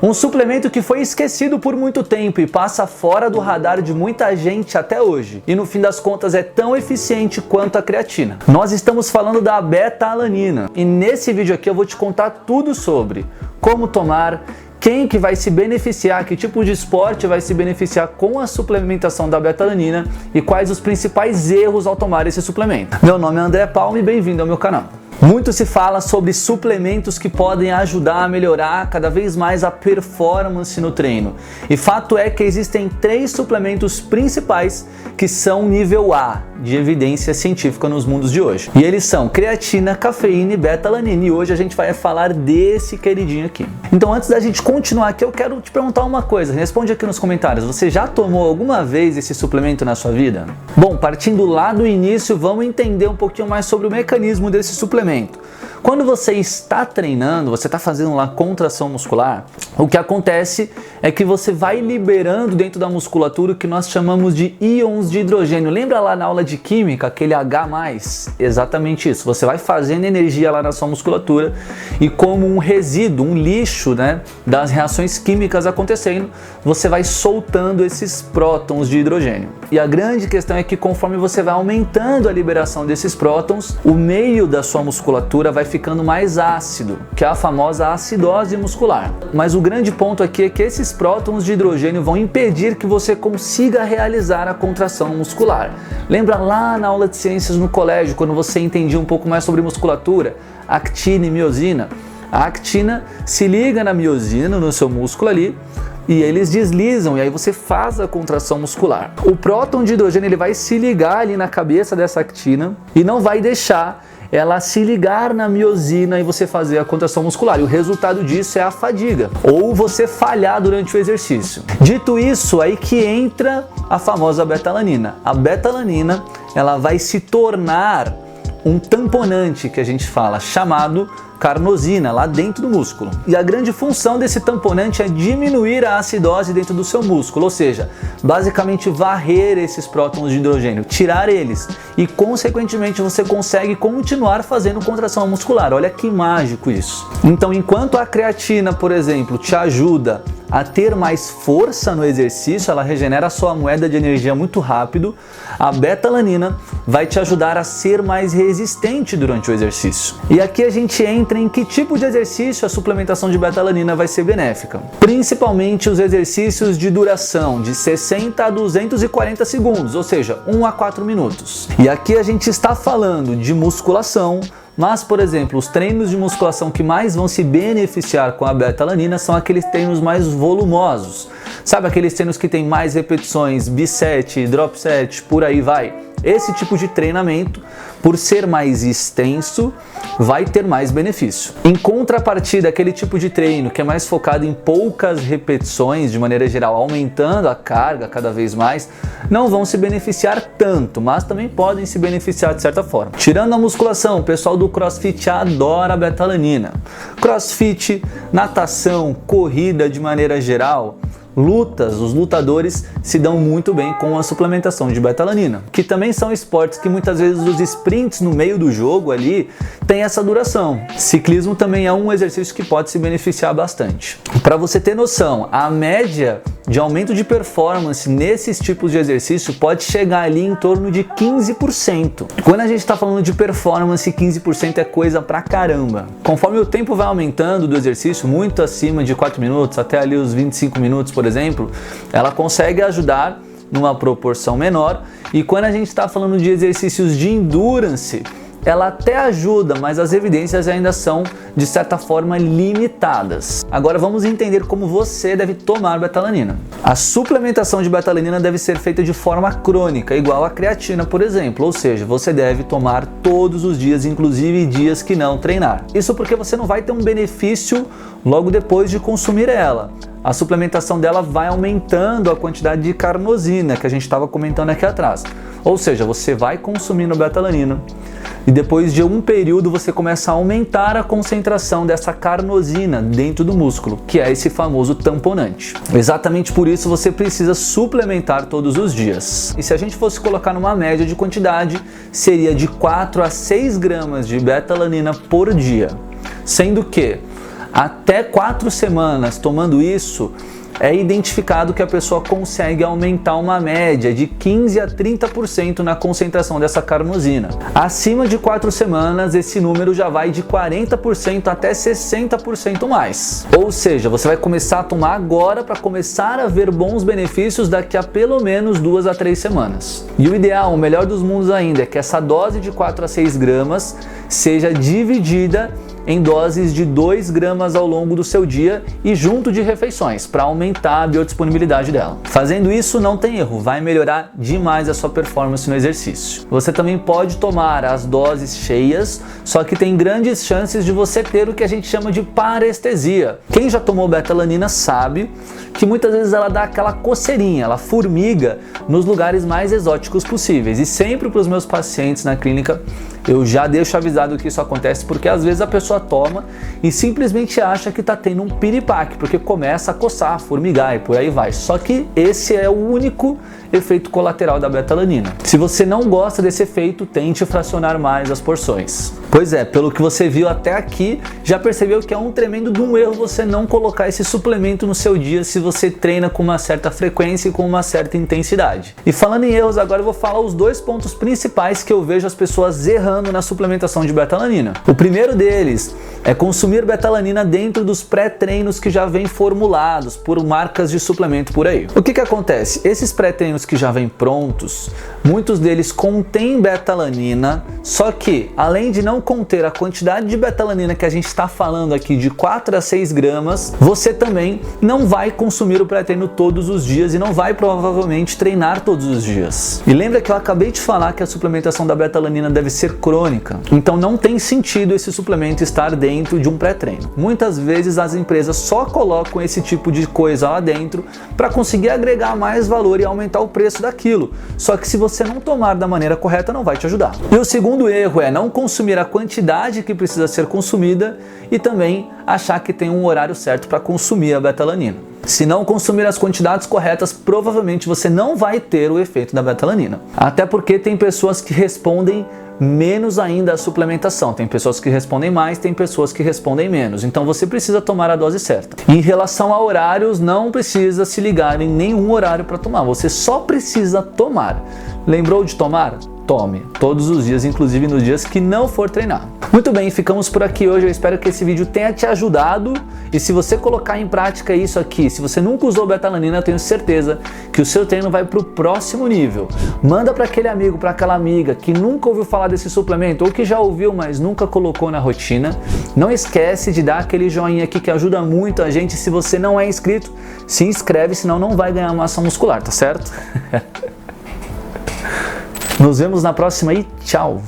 Um suplemento que foi esquecido por muito tempo e passa fora do radar de muita gente até hoje. E no fim das contas é tão eficiente quanto a creatina. Nós estamos falando da beta-alanina. E nesse vídeo aqui eu vou te contar tudo sobre como tomar, quem que vai se beneficiar, que tipo de esporte vai se beneficiar com a suplementação da beta-alanina e quais os principais erros ao tomar esse suplemento. Meu nome é André Palma e bem-vindo ao meu canal. Muito se fala sobre suplementos que podem ajudar a melhorar cada vez mais a performance no treino. E fato é que existem 3 suplementos principais que são nível A de evidência científica nos mundos de hoje. E eles são creatina, cafeína e beta-alanina. E hoje a gente vai falar desse queridinho aqui. Então antes da gente continuar aqui, eu quero te perguntar uma coisa. Responde aqui nos comentários. Você já tomou alguma vez esse suplemento na sua vida? Bom, partindo lá do início, vamos entender um pouquinho mais sobre o mecanismo desse suplemento. Quando você está treinando, você está fazendo lá contração muscular, o que acontece é que você vai liberando dentro da musculatura o que nós chamamos de íons de hidrogênio. Lembra lá na aula de química, aquele H+? Exatamente isso. Você vai fazendo energia lá na sua musculatura e como um resíduo, um lixo, né, das reações químicas acontecendo, você vai soltando esses prótons de hidrogênio. E a grande questão é que conforme você vai aumentando a liberação desses prótons, o meio da sua musculatura vai ficando mais ácido, que é a famosa acidose muscular. Mas o grande ponto aqui é que esses prótons de hidrogênio vão impedir que você consiga realizar a contração muscular. Lembra lá na aula de ciências no colégio, quando você entendia um pouco mais sobre musculatura, actina e miosina? A actina se liga na miosina, no seu músculo ali, e eles deslizam, e aí você faz a contração muscular. O próton de hidrogênio ele vai se ligar ali na cabeça dessa actina e não vai deixar ela se ligar na miosina e você fazer a contração muscular. E o resultado disso é a fadiga, ou você falhar durante o exercício. Dito isso, aí que entra a famosa beta-alanina. A beta-alanina, ela vai se tornar um tamponante, que a gente fala, chamado carnosina, lá dentro do músculo. E a grande função desse tamponante é diminuir a acidose dentro do seu músculo, ou seja, basicamente varrer esses prótons de hidrogênio, tirar eles e consequentemente você consegue continuar fazendo contração muscular. Olha que mágico isso. Então, enquanto a creatina, por exemplo, te ajuda a ter mais força no exercício, ela regenera a sua moeda de energia muito rápido, a beta-alanina vai te ajudar a ser mais resistente durante o exercício. E aqui a gente entra em que tipo de exercício a suplementação de beta-alanina vai ser benéfica. Principalmente os exercícios de duração de 60 a 240 segundos, ou seja, 1 a 4 minutos. E aqui a gente está falando de musculação, mas, por exemplo, os treinos de musculação que mais vão se beneficiar com a beta-alanina são aqueles treinos mais volumosos. Sabe aqueles treinos que tem mais repetições, biset, drop set, por aí vai? Esse tipo de treinamento, por ser mais extenso, vai ter mais benefício. Em contrapartida, aquele tipo de treino que é mais focado em poucas repetições, de maneira geral, aumentando a carga cada vez mais, não vão se beneficiar tanto, mas também podem se beneficiar de certa forma. Tirando a musculação, o pessoal do CrossFit adora a beta-alanina. CrossFit, natação, corrida de maneira geral, lutas, os lutadores se dão muito bem com a suplementação de beta-alanina, que também são esportes que muitas vezes os sprints no meio do jogo ali tem essa duração. Ciclismo também é um exercício que pode se beneficiar bastante. Para você ter noção, a média de aumento de performance nesses tipos de exercício pode chegar ali em torno de 15%. Quando a gente está falando de performance, 15% é coisa pra caramba. Conforme o tempo vai aumentando do exercício, muito acima de 4 minutos, até ali os 25 minutos, por exemplo, ela consegue ajudar numa proporção menor. E quando a gente está falando de exercícios de endurance, ela até ajuda, mas as evidências ainda são, de certa forma, limitadas. Agora vamos entender como você deve tomar beta-alanina. A suplementação de beta-alanina deve ser feita de forma crônica, igual a creatina, por exemplo, ou seja, você deve tomar todos os dias, inclusive dias que não treinar. Isso porque você não vai ter um benefício logo depois de consumir ela. A suplementação dela vai aumentando a quantidade de carnosina, que a gente estava comentando aqui atrás. Ou seja, você vai consumindo beta-alanina e depois de um período você começa a aumentar a concentração dessa carnosina dentro do músculo, que é esse famoso tamponante. Exatamente por isso você precisa suplementar todos os dias. E se a gente fosse colocar numa média de quantidade, seria de 4 a 6 gramas de beta-alanina por dia. Sendo que Até 4 semanas tomando isso, é identificado que a pessoa consegue aumentar uma média de 15 a 30% na concentração dessa carnosina. Acima de 4 semanas, esse número já vai de 40% até 60% mais. Ou seja, você vai começar a tomar agora para começar a ver bons benefícios daqui a pelo menos 2 a 3 semanas. E o ideal, o melhor dos mundos ainda, é que essa dose de 4 a 6 gramas seja dividida em doses de 2 gramas ao longo do seu dia e junto de refeições, para aumentar a biodisponibilidade dela. Fazendo isso não tem erro, vai melhorar demais a sua performance no exercício. Você também pode tomar as doses cheias, só que tem grandes chances de você ter o que a gente chama de parestesia. Quem já tomou beta-alanina sabe que muitas vezes ela dá aquela coceirinha, ela formiga nos lugares mais exóticos possíveis. E sempre para os meus pacientes na clínica eu já deixo avisado que isso acontece, porque às vezes a pessoa toma e simplesmente acha que está tendo um piripaque, porque começa a coçar, a formigar e por aí vai. Só que esse é o único efeito colateral da beta-alanina. Se você não gosta desse efeito, tente fracionar mais as porções. Pois é, pelo que você viu até aqui, já percebeu que é um tremendo de um erro você não colocar esse suplemento no seu dia se você treina com uma certa frequência e com uma certa intensidade. E falando em erros, agora eu vou falar os 2 pontos principais que eu vejo as pessoas errando na suplementação de beta-alanina. O primeiro deles é consumir beta-alanina dentro dos pré-treinos que já vêm formulados por marcas de suplemento por aí. O que acontece? Esses pré-treinos que já vêm prontos, muitos deles contêm beta-alanina, só que além de não conter a quantidade de beta-alanina que a gente está falando aqui de 4 a 6 gramas, você também não vai consumir o pré-treino todos os dias e não vai provavelmente treinar todos os dias. E lembra que eu acabei de falar que a suplementação da beta-alanina deve ser crônica, então não tem sentido esse suplemento estar dentro de um pré-treino. Muitas vezes as empresas só colocam esse tipo de coisa lá dentro para conseguir agregar mais valor e aumentar o preço daquilo, só que se você não tomar da maneira correta não vai te ajudar. E o segundo erro é não consumir a quantidade que precisa ser consumida e também achar que tem um horário certo para consumir a beta-alanina. Se não consumir as quantidades corretas, provavelmente você não vai ter o efeito da beta-alanina. Até porque tem pessoas que respondem menos ainda à suplementação. Tem pessoas que respondem mais, tem pessoas que respondem menos. Então você precisa tomar a dose certa. Em relação a horários, não precisa se ligar em nenhum horário para tomar. Você só precisa tomar. Lembrou de tomar? Tome todos os dias, inclusive nos dias que não for treinar. Muito bem, ficamos por aqui hoje. Eu espero que esse vídeo tenha te ajudado. E se você colocar em prática isso aqui, se você nunca usou beta-alanina, eu tenho certeza que o seu treino vai para o próximo nível. Manda para aquele amigo, para aquela amiga que nunca ouviu falar desse suplemento ou que já ouviu, mas nunca colocou na rotina. Não esquece de dar aquele joinha aqui que ajuda muito a gente. Se você não é inscrito, se inscreve, senão não vai ganhar massa muscular, tá certo? Nos vemos na próxima e tchau!